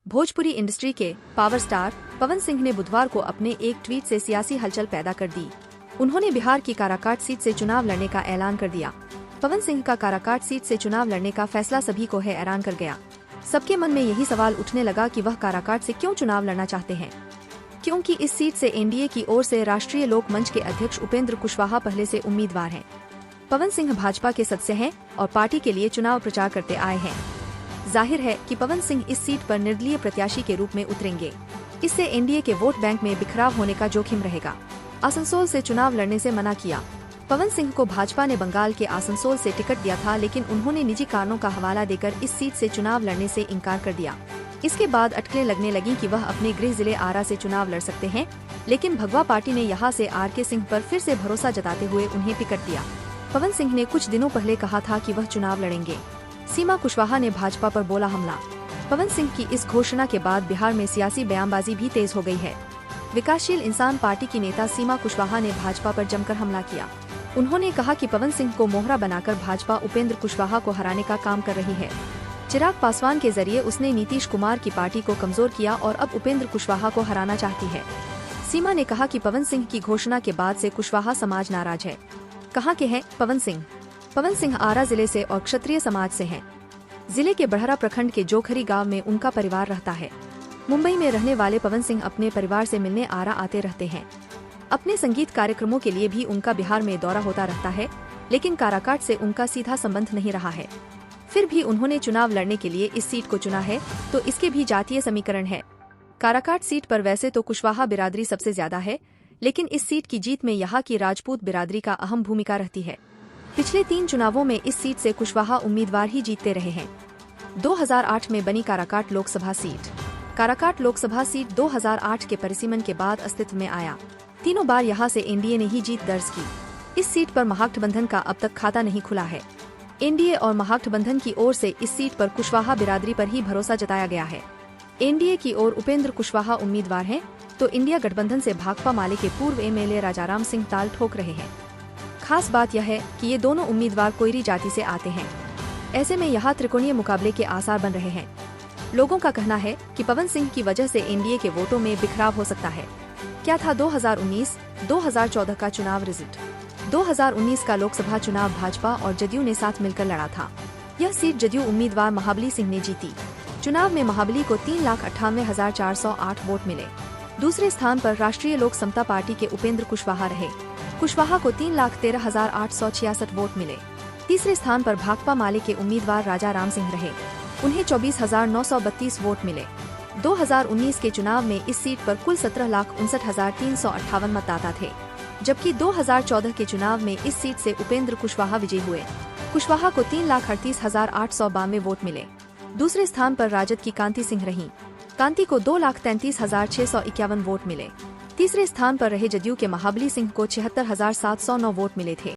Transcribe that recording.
Bhojpuri industry के power star Pawan Singh ने बुधवार को अपने एक ट्वीट से सियासी हलचल पैदा कर दी। उन्होंने बिहार की काराकाट सीट से चुनाव लड़ने का ऐलान कर दिया। पवन सिंह का काराकाट सीट से चुनाव लड़ने का फैसला सभी को हैरान कर गया। सबके मन में यही सवाल उठने लगा कि वह काराकाट से क्यों चुनाव लड़ना चाहते हैं, क्योंकि इस सीट से एनडीए की ओर से राष्ट्रीय लोक मंच के अध्यक्ष उपेंद्र कुशवाहा पहले से उम्मीदवार हैं। पवन सिंह भाजपा के सदस्य हैं और पार्टी के लिए चुनाव प्रचार करते आए हैं। जाहिर है कि पवन सिंह इस सीट पर निर्दलीय प्रत्याशी के रूप में उतरेंगे। इससे एनडीए के वोट बैंक में बिखराव होने का जोखिम रहेगा। आसनसोल से चुनाव लड़ने से मना किया। पवन सिंह को भाजपा ने बंगाल के आसनसोल से टिकट दिया था, लेकिन उन्होंने निजी कारणों का हवाला देकर इस सीट से चुनाव लड़ने से इनकार कर दिया। इसके बाद अटकलें लगने लगी कि वह अपने गृह जिले आरा से चुनाव लड़ सकते हैं, लेकिन भगवा पार्टी ने यहां से आर.के. सिंह पर फिर से भरोसा जताते हुए उन्हें टिकट दिया। पवन सिंह ने कुछ दिनों पहले कहा था कि वह चुनाव लड़ेंगे। सीमा कुशवाहा ने भाजपा पर बोला हमला। पवन सिंह की इस घोषणा के बाद बिहार में सियासी बयानबाजी भी तेज हो गई है। विकासशील इंसान पार्टी की नेता सीमा कुशवाहा ने भाजपा पर जमकर हमला किया। उन्होंने कहा कि पवन सिंह को मोहरा बनाकर भाजपा उपेंद्र कुशवाहा को हराने का काम कर रही है। चिराग पासवान के जरिए उसने नीतीश कुमार की पार्टी को कमजोर किया और अब उपेंद्र कुशवाहा को हराना चाहती है। सीमा ने कहा कि पवन सिंह की घोषणा के बाद से कुशवाहा समाज नाराज है। कहाँ के हैं पवन सिंह? पवन सिंह आरा जिले से और क्षत्रिय समाज से हैं। जिले के बड़हरा प्रखंड के जोखरी गांव में उनका परिवार रहता है। मुंबई में रहने वाले पवन सिंह अपने परिवार से मिलने आरा आते रहते हैं। अपने संगीत कार्यक्रमों के लिए भी उनका बिहार में दौरा होता रहता है, लेकिन काराकाट से उनका सीधा संबंध नहीं रहा है। फिर भी उन्होंने चुनाव लड़ने के लिए इस सीट को चुना है, तो इसके भी जातीय समीकरण है। काराकाट सीट पर वैसे तो कुशवाहा बिरादरी सबसे ज्यादा है, लेकिन इस सीट की जीत में यहाँ की राजपूत बिरादरी का अहम भूमिका रहती है। पिछले 3 चुनावों में इस सीट से कुशवाहा उम्मीदवार ही जीतते रहे हैं। 2008 में बनी काराकाट लोकसभा सीट। काराकाट लोकसभा सीट 2008 के परिसीमन के बाद अस्तित्व में आया। तीनों बार यहां से एनडीए ने ही जीत दर्ज की। इस सीट पर महागठबंधन का अब तक खाता नहीं खुला है। एनडीए और महागठबंधन की ओर से इस सीट पर कुशवाहा बिरादरी पर ही भरोसा जताया गया है। एनडीए की ओर उपेंद्र कुशवाहा उम्मीदवार हैं, तो इंडिया गठबंधन से भाकपा माले के पूर्व एमएलए राजाराम सिंह ताल ठोक रहे हैं। खास बात यह है कि ये दोनों उम्मीदवार कोयरी जाति से आते हैं। ऐसे में यहाँ त्रिकोणीय मुकाबले के आसार बन रहे हैं। लोगों का कहना है कि पवन सिंह की वजह से एनडीए के वोटों में बिखराव हो सकता है। क्या था 2019-2014 का चुनाव रिजल्ट? 2019 का लोकसभा चुनाव भाजपा और जदयू ने साथ मिलकर लड़ा था। यह सीट जदयू उम्मीदवार महाबली सिंह ने जीती। चुनाव में महाबली को 3,98,408 वोट मिले। दूसरे स्थान पर राष्ट्रीय लोक समता पार्टी के उपेंद्र कुशवाहा रहे। कुशवाहा को 3,13,866 वोट मिले। तीसरे स्थान पर भाकपा माले के उम्मीदवार राजाराम सिंह रहे। उन्हें 24,932 वोट मिले। 2019 के चुनाव में इस सीट पर कुल 17,59,358 मतदाता थे, जबकि 2014 के चुनाव में इस सीट से उपेंद्र कुशवाहा विजयी हुए। कुशवाहा को 3,38,892 वोट मिले। दूसरे स्थान पर राजद की कांति सिंह रहीं। कांति को 2,33,651 वोट मिले। तीसरे स्थान पर रहे जदयू के महाबली सिंह को 76,709 वोट मिले थे।